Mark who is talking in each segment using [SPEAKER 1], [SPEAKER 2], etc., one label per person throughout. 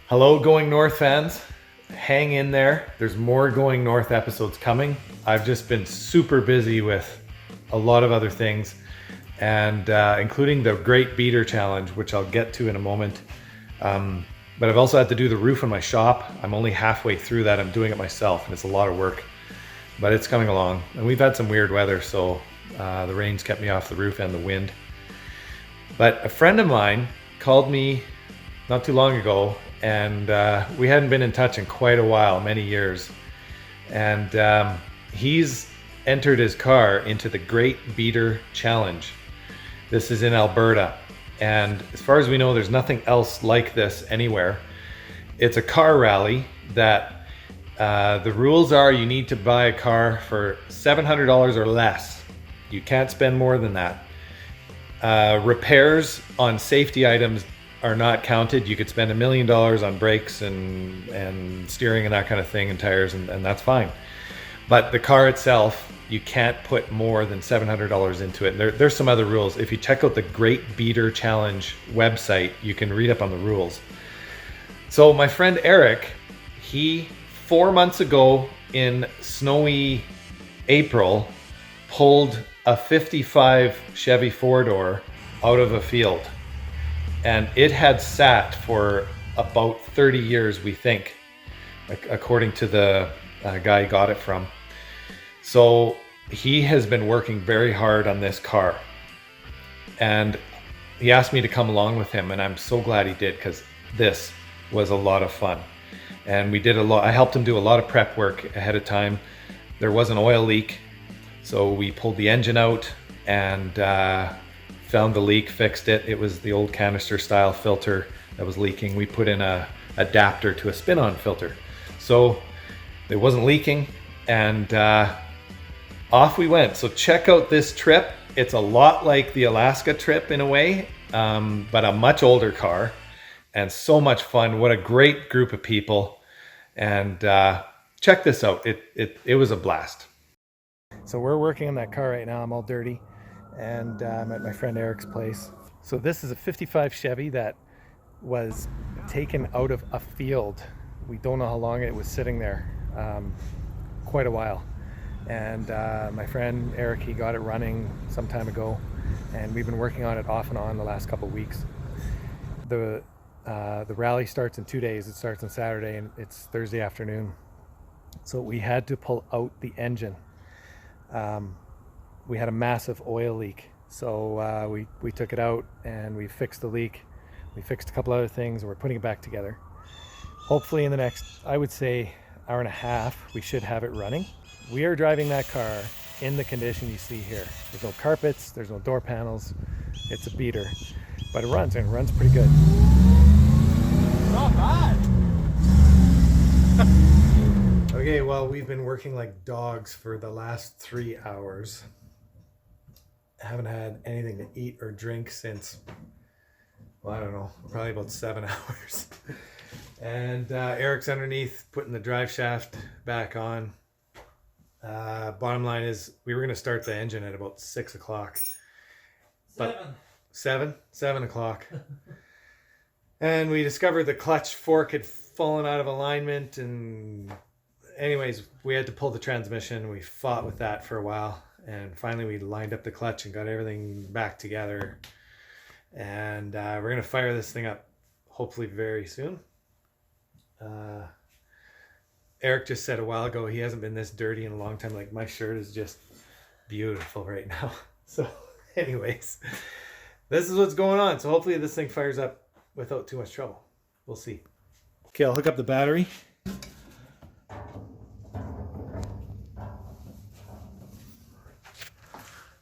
[SPEAKER 1] Hello, Going North fans. Hang in there. There's more Going North episodes coming. I've just been super busy with a lot of other things, and including the Great Beater Challenge, which I'll get to in a moment. But I've also had to do the roof on my shop. I'm only halfway through that. I'm doing it myself, and it's a lot of work, but it's coming along. And we've had some weird weather, so the rain's kept me off the roof and the wind. But a friend of mine called me not too long ago, and we hadn't been in touch in quite a while, many years. And he's entered his car into the Great Beater Challenge. This is in Alberta. And as far as we know, there's nothing else like this anywhere. It's a car rally that the rules are you need to buy a car for $700 or less. You can't spend more than that. Repairs on safety items are not counted. You could spend $1 million on brakes and steering and that kind of thing and tires, and that's fine. But the car itself, you can't put more than $700 into it. And there's some other rules. If you check out the Great Beater Challenge website, you can read up on the rules. So my friend Eric, he 4 months ago in snowy April pulled a 55 Chevy 4-door out of a field. And it had sat for about 30 years, we think, according to the guy he got it from. So he has been working very hard on this car. And he asked me to come along with him, and I'm so glad he did, because this was a lot of fun. And we did a lot. I helped him do a lot of prep work ahead of time. There was an oil leak, so we pulled the engine out and found the leak, fixed it. It was the old canister style filter that was leaking. We put in a adapter to a spin-on filter, so it wasn't leaking, and off we went. So check out this trip. It's a lot like the Alaska trip in a way, but a much older car, and so much fun. What a great group of people. And check this out. It was a blast. So we're working on that car right now. I'm all dirty, and I'm at my friend Eric's place. So this is a 55 Chevy that was taken out of a field. We don't know how long it was sitting there, quite a while. And my friend Eric, he got it running some time ago, and we've been working on it off and on the last couple of weeks. The rally starts in 2 days. It starts on Saturday and it's Thursday afternoon. So we had to pull out the engine. We had a massive oil leak, so we took it out and we fixed the leak. We fixed a couple other things, and we're putting it back together. Hopefully in the next, I would say, hour and a half, we should have it running. We are driving that car in the condition you see here. There's no carpets, there's no door panels. It's a beater, but it runs, and it runs pretty good.
[SPEAKER 2] Not bad.
[SPEAKER 1] Okay, well, we've been working like dogs for the last 3 hours. Haven't had anything to eat or drink since, well, I don't know, probably about 7 hours. And Eric's underneath putting the drive shaft back on. Bottom line is we were going to start the engine at about 6 o'clock. But 7 o'clock. And we discovered the clutch fork had fallen out of alignment, and anyways, we had to pull the transmission. We fought with that for a while, and finally we lined up the clutch and got everything back together. And we're going to fire this thing up hopefully very soon. Eric just said a while ago he hasn't been this dirty in a long time. Like, my shirt is just beautiful right now. So anyways, this is what's going on. So hopefully this thing fires up without too much trouble. We'll see. Okay, I'll hook up the battery.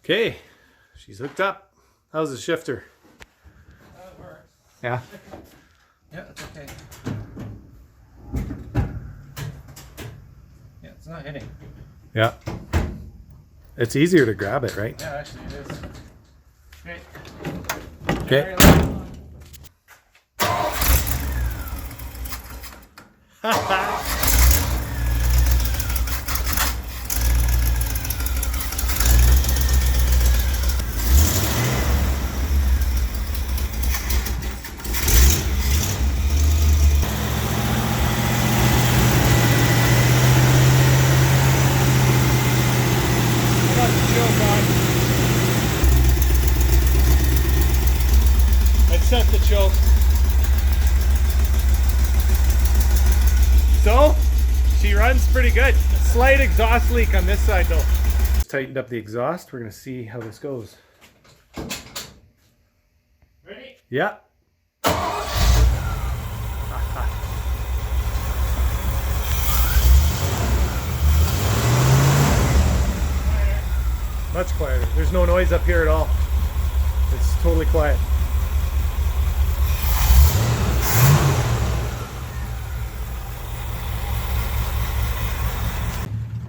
[SPEAKER 1] Okay, she's hooked up. How's the shifter?
[SPEAKER 2] It works.
[SPEAKER 1] Yeah?
[SPEAKER 2] Yeah, it's okay. Yeah, it's not hitting.
[SPEAKER 1] Yeah. It's easier to grab it, right?
[SPEAKER 2] Yeah, actually it is. Great.
[SPEAKER 1] Okay. reset the choke. So, she runs pretty good. Slight exhaust leak on this side though. Just tightened up the exhaust. We're gonna see how this goes.
[SPEAKER 2] Ready?
[SPEAKER 1] Yeah. Much quieter. There's no noise up here at all. It's totally quiet.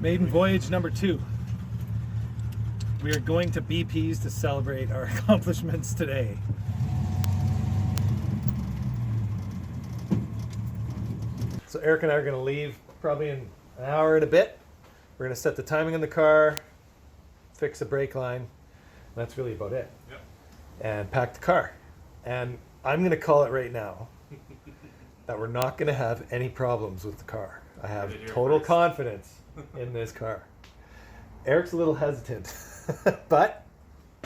[SPEAKER 1] Maiden voyage number 2. We are going to BP's to celebrate our accomplishments today. So Eric and I are going to leave probably in an hour and a bit. We're going to set the timing on the car, fix the brake line, and that's really about it.
[SPEAKER 2] Yep.
[SPEAKER 1] And pack the car. And I'm going to call it right now that we're not going to have any problems with the car. I have total confidence in this car. Eric's a little hesitant, but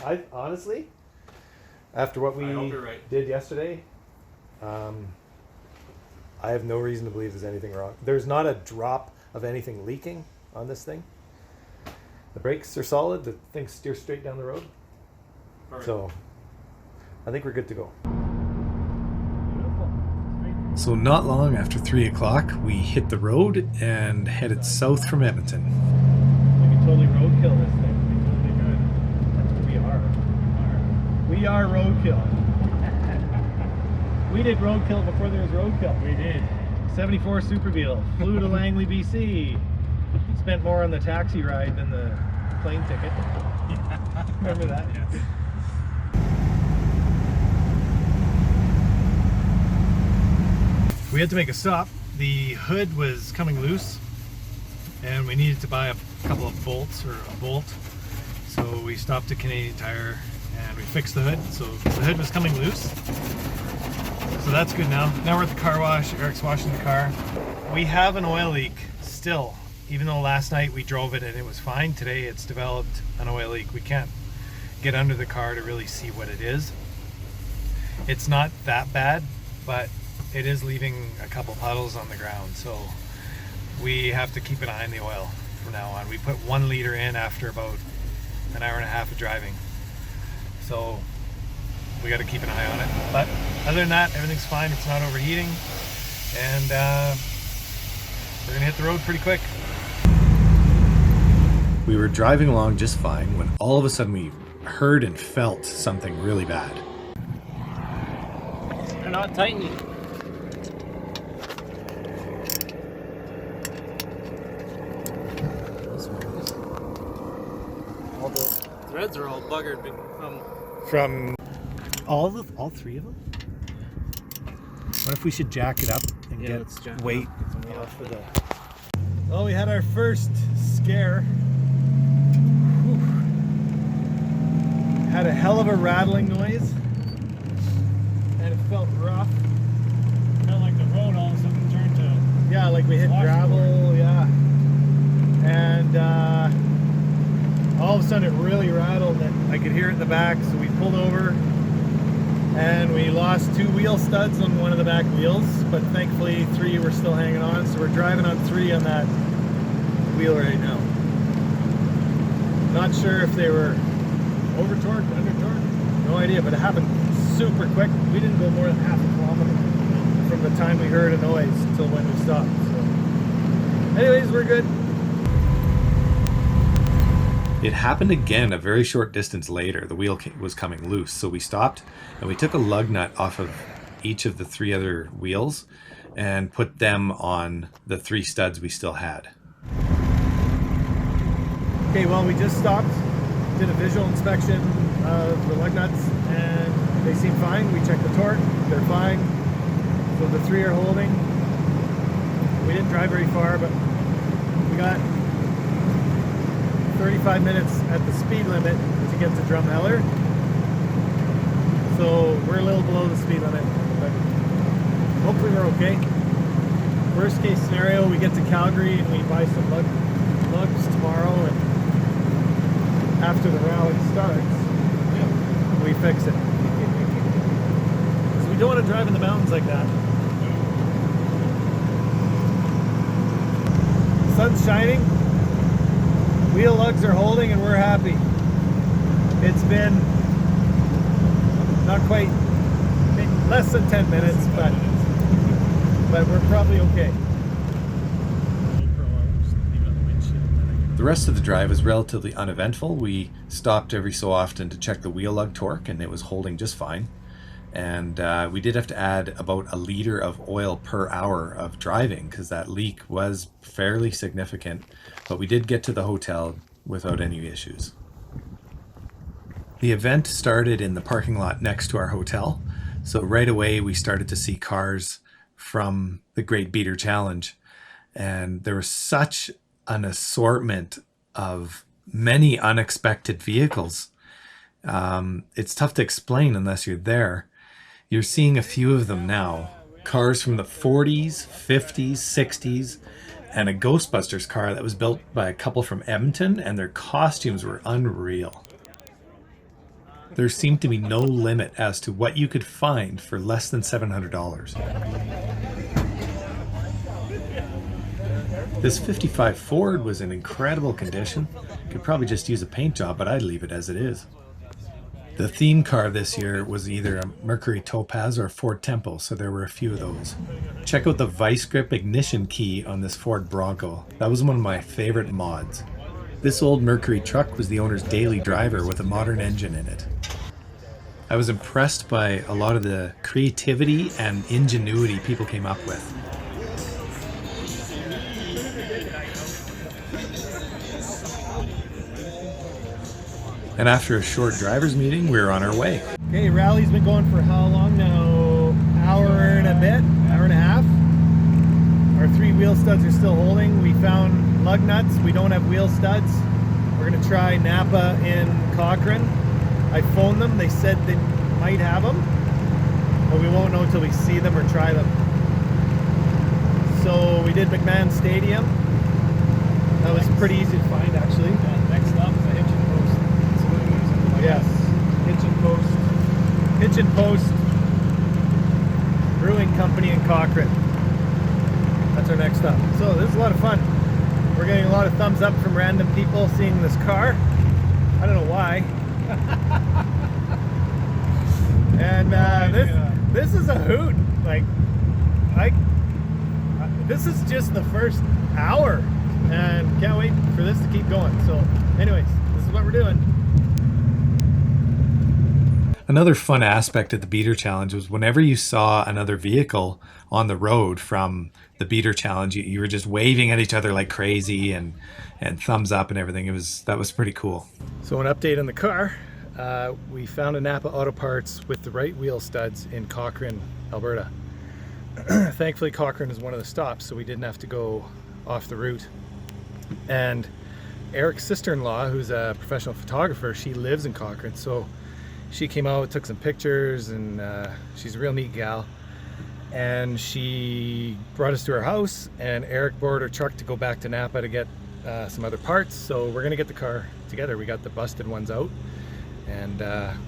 [SPEAKER 1] I honestly, after what we did yesterday, I have no reason to believe there's anything wrong. There's not a drop of anything leaking on this thing. The brakes are solid. The thing steers straight down the road. Perfect. So I think we're good to go. So not long after 3 o'clock, we hit the road and headed south from Edmonton. We can totally roadkill this thing. We totally good. That's what we are. We are roadkill. We did roadkill before there was roadkill. We did. 74 Superbeetle. Flew to Langley, BC. Spent more on the taxi ride than the plane ticket. Remember that? Yes. We had to make a stop. The hood was coming loose and we needed to buy a couple of bolts or a bolt. So we stopped at Canadian Tire and we fixed the hood. So the hood was coming loose. So that's good now. Now we're at the car wash. Eric's washing the car. We have an oil leak still. Even though last night we drove it and it was fine, today it's developed an oil leak. We can't get under the car to really see what it is. It's not that bad, but it is leaving a couple puddles on the ground, so we have to keep an eye on the oil from now on. We put 1 liter in after about an hour and a half of driving, so we got to keep an eye on it. But other than that, everything's fine. It's not overheating, and we're gonna hit the road pretty quick. We were driving along just fine when all of a sudden we heard and felt something really bad.
[SPEAKER 2] They're not tightening. All the threads are all buggered
[SPEAKER 1] From all 3 of them? What if we should jack it up and get weight off of the... Well, we had our first scare. Whew. Had a hell of a rattling noise and it felt rough.
[SPEAKER 2] felt like the road all of a sudden turned to...
[SPEAKER 1] Yeah, like we hit gravel, yeah. And all of a sudden it really rattled and I could hear it in the back, so we pulled over and we lost 2 wheel studs on one of the back wheels, but thankfully 3 were still hanging on, so we're driving on 3 on that wheel right now. Not sure if they were over torqued, under torqued, no idea, but it happened super quick. We didn't go more than half a kilometer from the time we heard a noise till when we stopped. So anyways, we're good. It happened again a very short distance later. The wheel was coming loose, so we stopped and we took a lug nut off of each of the 3 other wheels and put them on the 3 studs we still had. Okay, well, we just stopped, did a visual inspection of the lug nuts and they seem fine. We checked the torque, they're fine. So the 3 are holding. We didn't drive very far, but we got 35 minutes at the speed limit to get to Drumheller. So we're a little below the speed limit, but hopefully we're okay. Worst case scenario, we get to Calgary and we buy some lugs tomorrow, and after the rally starts, we fix it. don't want to drive in the mountains like that. Sun's shining, wheel lugs are holding, and we're happy. It's been not quite, less than 10 minutes, but we're probably okay. The rest of the drive was relatively uneventful. We stopped every so often to check the wheel lug torque, and it was holding just fine. And we did have to add about a liter of oil per hour of driving because that leak was fairly significant, but we did get to the hotel without any issues. The event started in the parking lot next to our hotel, so right away we started to see cars from the Great Beater Challenge, and there was such an assortment of many unexpected vehicles. It's tough to explain unless you're there. You're seeing a few of them now. Cars from the 40s, 50s, 60s, and a Ghostbusters car that was built by a couple from Edmonton, and their costumes were unreal. There seemed to be no limit as to what you could find for less than $700. This 55 Ford was in incredible condition. Could probably just use a paint job, but I'd leave it as it is. The theme car this year was either a Mercury Topaz or a Ford Tempo, so there were a few of those. Check out the vice grip ignition key on this Ford Bronco. That was one of my favorite mods. This old Mercury truck was the owner's daily driver with a modern engine in it. I was impressed by a lot of the creativity and ingenuity people came up with. And after a short driver's meeting, we were on our way. Okay, rally's been going for how long now? Hour and a bit, hour and a half. Our 3 wheel studs are still holding. We found lug nuts. We don't have wheel studs. We're gonna try Napa in Cochrane. I phoned them. They said they might have them, but we won't know until we see them or try them. So we did McMahon Stadium. That was pretty easy to find, actually.
[SPEAKER 2] Yeah, next up is a hitch and post.
[SPEAKER 1] Yes, Hitch and Post Brewing Company in Cochrane. That's our next stop. So this is a lot of fun. We're getting a lot of thumbs up from random people seeing this car. I don't know why. And this is a hoot. Like, this is just the first hour, and can't wait for this to keep going. So, anyways, this is what we're doing. Another fun aspect of the Beater Challenge was whenever you saw another vehicle on the road from the Beater Challenge, you were just waving at each other like crazy and thumbs up and everything. That was pretty cool. So an update on the car. We found a Napa Auto Parts with the right wheel studs in Cochrane, Alberta. Thankfully Cochrane is one of the stops, so we didn't have to go off the route. And Eric's sister-in-law, who's a professional photographer, she lives in Cochrane, so she came out, took some pictures, and she's a real neat gal. And she brought us to her house, and Eric borrowed her truck to go back to Napa to get some other parts. So we're gonna get the car together. We got the busted ones out, and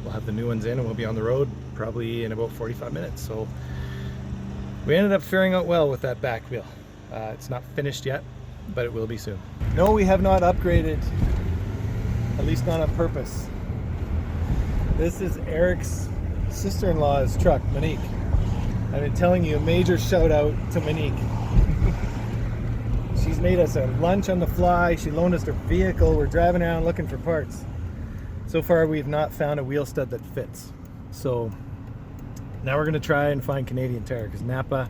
[SPEAKER 1] we'll have the new ones in, and we'll be on the road probably in about 45 minutes. So we ended up faring out well with that back wheel. It's not finished yet, but it will be soon. No, we have not upgraded, at least not on purpose. This is Eric's sister-in-law's truck, Monique. I've been telling you, a major shout out to Monique. She's made us a lunch on the fly. She loaned us her vehicle. We're driving around looking for parts. So far, we've not found a wheel stud that fits. So now we're gonna try and find Canadian Tire because Napa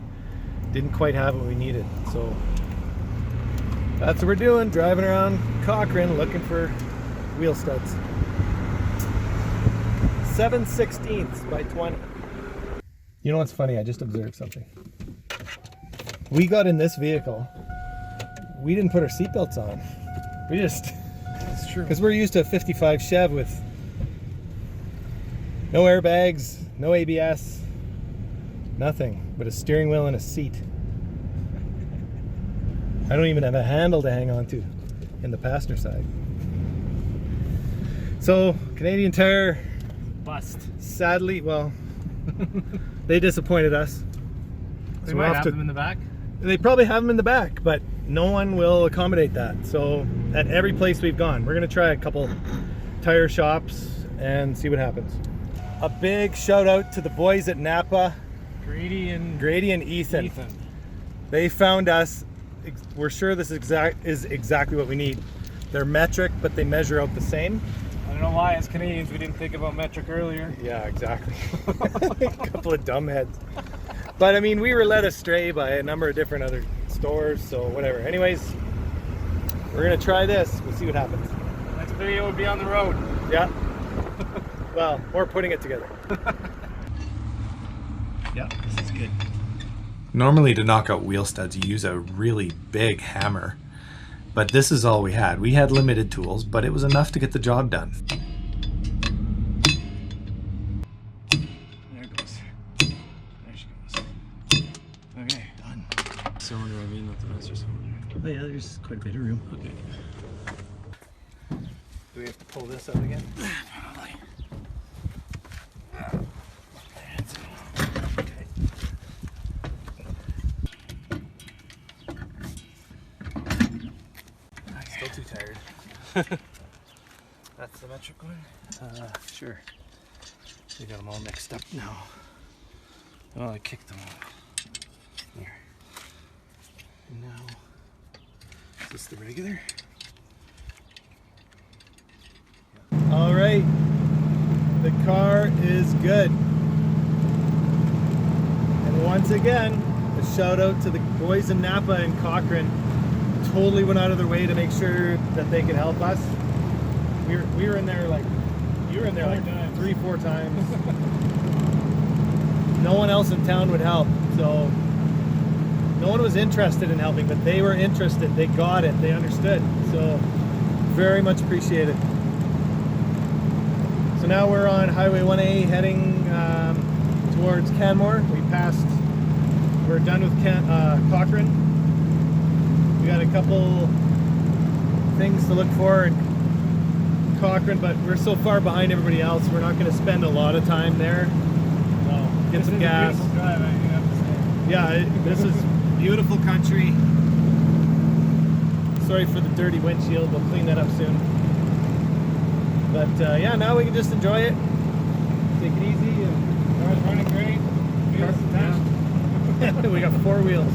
[SPEAKER 1] didn't quite have what we needed. So that's what we're doing, driving around Cochrane looking for wheel studs. 7/16 by 20. You know what's funny? I just observed something. We got in this vehicle. We didn't put our seatbelts on. We just... It's true. Because we're used to a 55 Chev with no airbags, no ABS, nothing but a steering wheel and a seat. I don't even have a handle to hang on to in the passenger side. So, Canadian Tire...
[SPEAKER 2] Bust.
[SPEAKER 1] Sadly, well,
[SPEAKER 3] they disappointed us.
[SPEAKER 2] They
[SPEAKER 3] So
[SPEAKER 2] might
[SPEAKER 3] we'll
[SPEAKER 2] have
[SPEAKER 3] to-
[SPEAKER 2] them in the back.
[SPEAKER 3] They probably have them in the back, but no one will accommodate that. So at every place we've gone, we're gonna try a couple tire shops and see what happens. A big shout out to the boys at Napa,
[SPEAKER 2] Grady and
[SPEAKER 3] Ethan.
[SPEAKER 2] Ethan.
[SPEAKER 3] They found us. We're sure this is exactly what we need. They're metric, but they measure out the same.
[SPEAKER 2] I don't know why, as Canadians, we didn't think about metric earlier.
[SPEAKER 3] Yeah, exactly. A couple of dumbheads. But I mean, we were led astray by a number of different other stores, so whatever. Anyways, we're gonna try this. We'll see what happens.
[SPEAKER 2] Next video would be on the road.
[SPEAKER 3] Yeah. Well, we're putting it together. Yeah, this is good.
[SPEAKER 1] Normally to knock out wheel studs, you use a really big hammer. But this is all we had. We had limited tools, but it was enough to get the job done.
[SPEAKER 2] There it goes. There she goes. Okay, done. Cylinder, I mean, not the master cylinder.
[SPEAKER 3] Oh yeah, there's quite a bit of room.
[SPEAKER 2] Okay.
[SPEAKER 3] Do we have to pull this out again?
[SPEAKER 2] Probably.
[SPEAKER 3] Still too tired.
[SPEAKER 2] That's the metric one.
[SPEAKER 3] Sure. We got them all mixed up now.
[SPEAKER 2] Oh, I kicked them off.
[SPEAKER 3] There. And now, is this the regular? All right. The car is good. And once again, a shout out to the boys in Napa and Cochrane. Totally went out of their way to make sure that they could help us. We were in there like, you were in there like 3-4 times. No one else in town would help, so no one was interested in helping, but they were interested. They got it. They understood. So very much appreciated. So now we're on Highway 1A heading towards Canmore. We're done with Cochrane. We got a couple things to look for in Cochrane, but we're so far behind everybody else, we're not going to spend a lot of time there.
[SPEAKER 2] No.
[SPEAKER 3] Get some gas.
[SPEAKER 2] This is a beautiful drive, I have to say.
[SPEAKER 3] Yeah, this is beautiful country. Sorry for the dirty windshield, we'll clean that up soon. But yeah, now we can just enjoy it. Take it easy.
[SPEAKER 2] Car's running great. Wheels attached.
[SPEAKER 3] We got 4 wheels.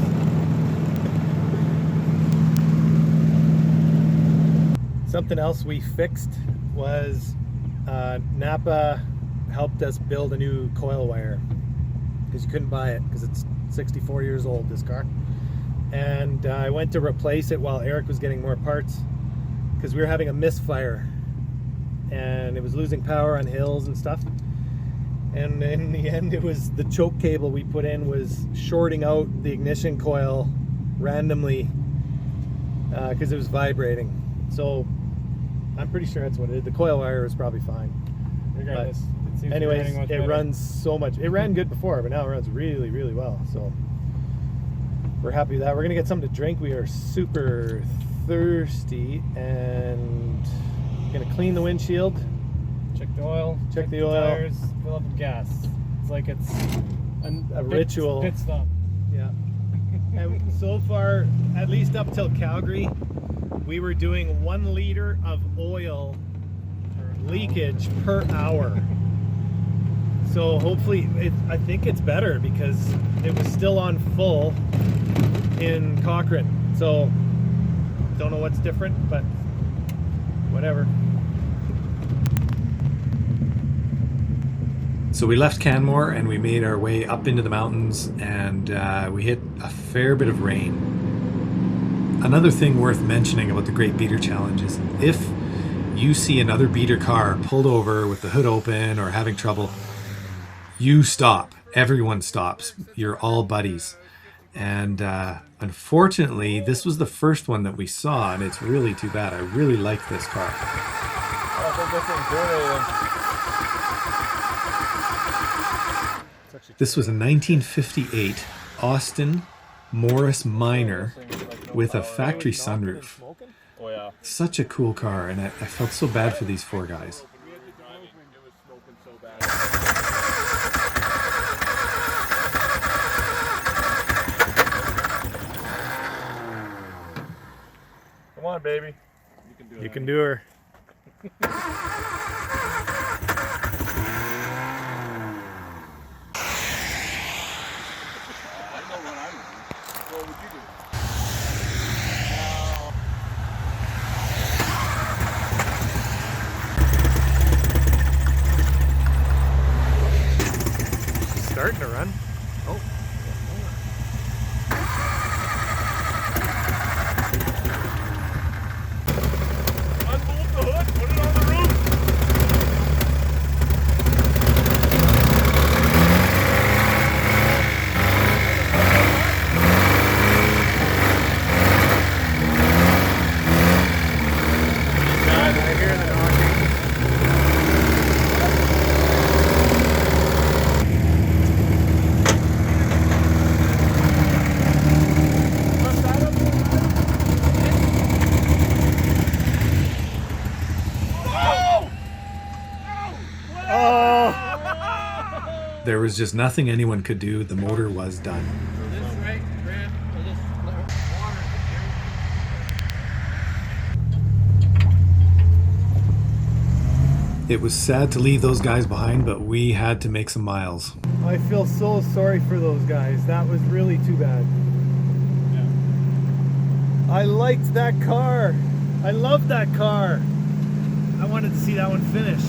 [SPEAKER 3] Something else we fixed was Napa helped us build a new coil wire because you couldn't buy it because it's 64 years old, this car. And I went to replace it while Eric was getting more parts because we were having a misfire and it was losing power on hills and stuff. And in the end, it was the choke cable we put in was shorting out the ignition coil randomly because it was vibrating. So I'm pretty sure that's what it is. The coil wire is probably fine.
[SPEAKER 2] Regardless, it seems to be
[SPEAKER 3] Anyways,
[SPEAKER 2] running much
[SPEAKER 3] it
[SPEAKER 2] better.
[SPEAKER 3] runs so much. It ran good before, but now it runs really, really well. So we're happy with that. We're gonna get something to drink. We are super thirsty and gonna clean the windshield.
[SPEAKER 2] Check the oil.
[SPEAKER 3] Check the
[SPEAKER 2] the
[SPEAKER 3] oil.
[SPEAKER 2] tires. Fill up with gas. It's like it's
[SPEAKER 3] A ritual.
[SPEAKER 2] Pit stop.
[SPEAKER 3] Yeah. And so far, at least up till Calgary, we were doing 1 liter of oil leakage per hour. So hopefully, I think it's better because it was still on full in Cochrane. So don't know what's different, but whatever.
[SPEAKER 1] So we left Canmore and we made our way up into the mountains and we hit a fair bit of rain. Another thing worth mentioning about the Great Beater Challenge is if you see another beater car pulled over with the hood open or having trouble, you stop. Everyone stops. You're all buddies. And unfortunately, this was the first one that we saw, and it's really too bad. I really like this car.
[SPEAKER 2] I don't think this thing's doing anything.
[SPEAKER 1] This was a 1958 Austin Morris Minor with a factory sunroof.
[SPEAKER 2] Oh yeah.
[SPEAKER 1] Such a cool car, and I felt so bad for these 4 guys.
[SPEAKER 2] on, baby.
[SPEAKER 3] You can do her.
[SPEAKER 2] What would you do?
[SPEAKER 3] Starting to run. Oh.
[SPEAKER 2] Unbolt the hood, put it on the roof.
[SPEAKER 3] I hear the knocking. Oh!
[SPEAKER 1] There was just nothing anyone could do. The motor was done. It was sad to leave those guys behind, but we had to make some miles.
[SPEAKER 3] I feel so sorry for those guys. That was really too bad. Yeah. I liked that car. I loved that car. I wanted to see that one finish.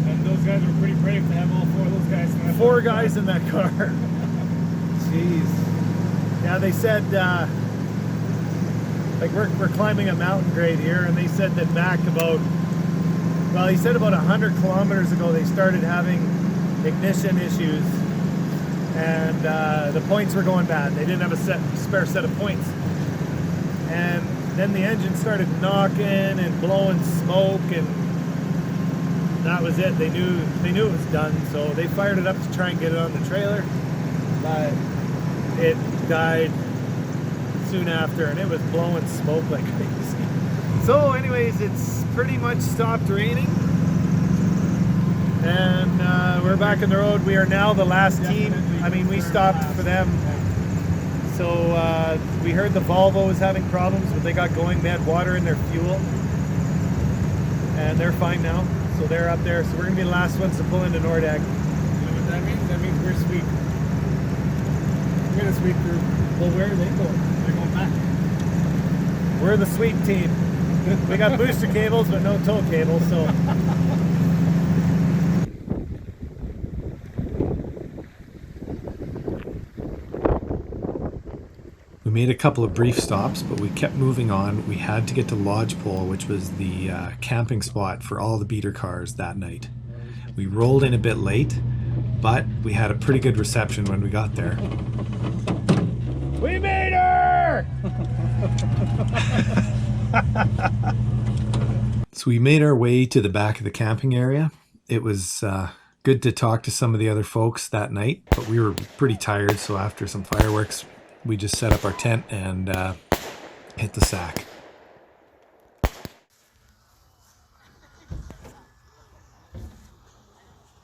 [SPEAKER 2] And those guys were pretty brave to have all four of those guys.
[SPEAKER 3] Four guys in that car. Jeez. Yeah, they said, like we're climbing a mountain grade here, and they said that back about, well, he said about 100 kilometers ago they started having ignition issues, and the points were going bad. They didn't have a spare set of points. And then the engine started knocking and blowing smoke, and that was it. They knew it was done, so they fired it up to try and get it on the trailer, but it died soon after, and it was blowing smoke like crazy. So anyways, it's pretty much stopped raining, and we're back on the road. We are now the last team. I mean, we stopped for them. So we heard the Volvo was having problems, but they got going. They had water in their fuel, and they're fine now. So they're up there. So we're gonna be the last ones to pull into Nordag.
[SPEAKER 2] You know what that means? That means we're sweep. We're gonna sweep through.
[SPEAKER 3] Well, where are they going?
[SPEAKER 2] They're going back.
[SPEAKER 3] We're the sweep team. We got booster cables, but no tow cables, so.
[SPEAKER 1] We made a couple of brief stops, but we kept moving on. We had to get to Lodgepole, which was the camping spot for all the beater cars that night. We rolled in a bit late, but we had a pretty good reception when we got there.
[SPEAKER 3] We made her!
[SPEAKER 1] So we made our way to the back of the camping area. It was good to talk to some of the other folks that night, but we were pretty tired, so after some fireworks, we just set up our tent and hit the sack.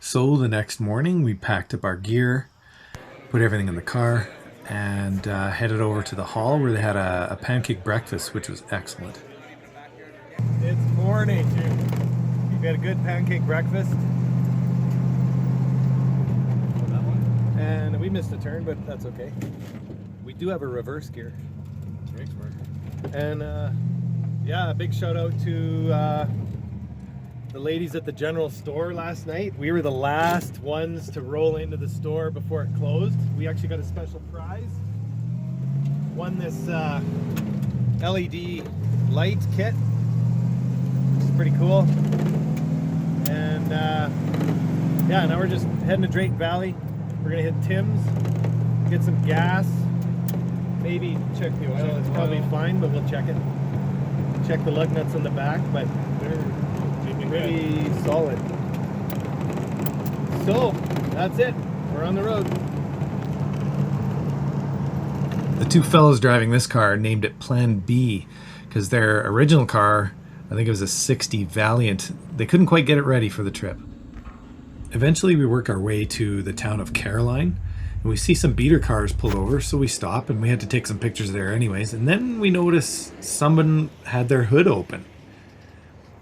[SPEAKER 1] So the next morning, we packed up our gear, put everything in the car, and headed over to the hall where they had a pancake breakfast, which was excellent.
[SPEAKER 3] It's morning. We had a good pancake breakfast. And we missed a turn, but that's okay. We do have a reverse gear.
[SPEAKER 2] Brakes work.
[SPEAKER 3] And yeah, a big shout out to the ladies at the general store last night. We were the last ones to roll into the store before it closed. We actually got a special prize. Won this LED light kit, which is pretty cool. And yeah, now we're just heading to Drayton Valley. We're gonna hit Tim's, get some gas, maybe check the oil. It's probably fine, but we'll check it. Check the lug nuts on the back, but they're pretty solid. So that's it. We're on the road.
[SPEAKER 1] The two fellows driving this car named it Plan B because their original car, I think it was a 60 Valiant, they couldn't quite get it ready for the trip. Eventually we work our way to the town of Caroline,
[SPEAKER 3] And we see some beater cars pulled over, so we stop and we had to take some pictures there anyways. And then we notice someone had their hood open.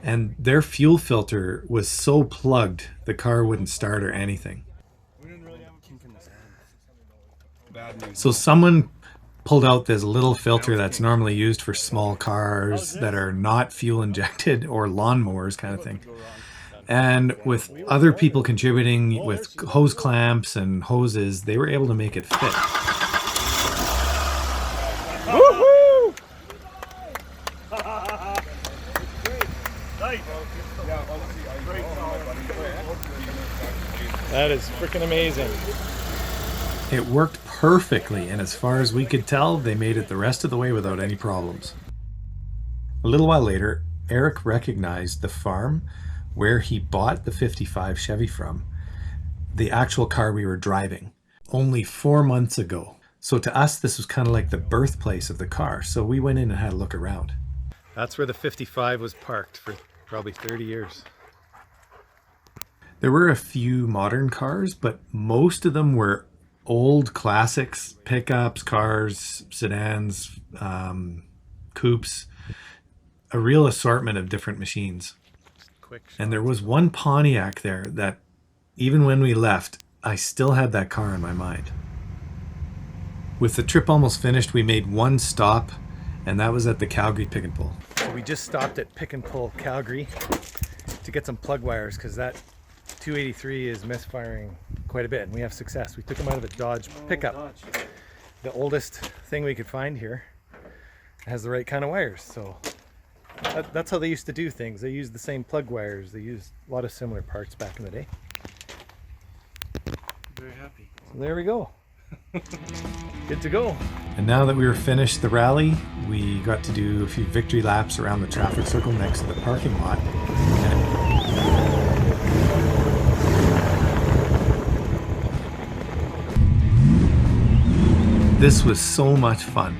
[SPEAKER 3] And their fuel filter was so plugged, the car wouldn't start or anything. So someone pulled out this little filter that's normally used for small cars that are not fuel injected or lawnmowers kind of thing. And with other people contributing with hose clamps and hoses, they were able to make it fit.
[SPEAKER 4] Woohoo!
[SPEAKER 3] That is freaking amazing. It worked perfectly, and as far as we could tell, they made it the rest of the way without any problems. A little while later, Eric recognized the farm where he bought the 55 Chevy from, the actual car we were driving, only 4 months ago. So to us, this was kind of like the birthplace of the car, so we went in and had a look around. That's where the 55 was parked for probably 30 years. There were a few modern cars, but most of them were old classics, pickups, cars, sedans, coupes, a real assortment of different machines. And there was one Pontiac there that even when we left, I still had that car in my mind. With the trip almost finished, we made one stop, and that was at the Calgary Pick and Pull. So we just stopped at Pick and Pull Calgary to get some plug wires because that 283 is misfiring quite a bit, and we have success. We took them out of a Dodge pickup. The oldest thing we could find here has the right kind of wires, so that's how they used to do things. They used the same plug wires. They used a lot of similar parts back in the day.
[SPEAKER 2] Very happy.
[SPEAKER 3] So there we go. Good to go. And now that we were finished the rally, we got to do a few victory laps around the traffic circle next to the parking lot. This was so much fun.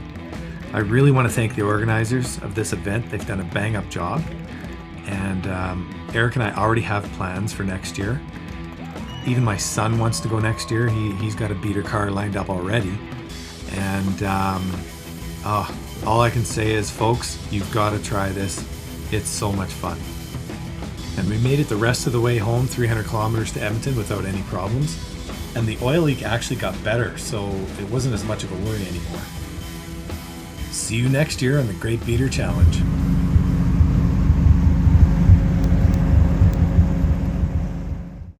[SPEAKER 3] I really want to thank the organizers of this event. They've done a bang-up job. And Eric and I already have plans for next year. Even my son wants to go next year. He's got a beater car lined up already. And all I can say is, folks, you've got to try this. It's so much fun. And we made it the rest of the way home, 300 kilometers to Edmonton without any problems. And the oil leak actually got better, so it wasn't as much of a worry anymore. See you next year on the Great Beater Challenge.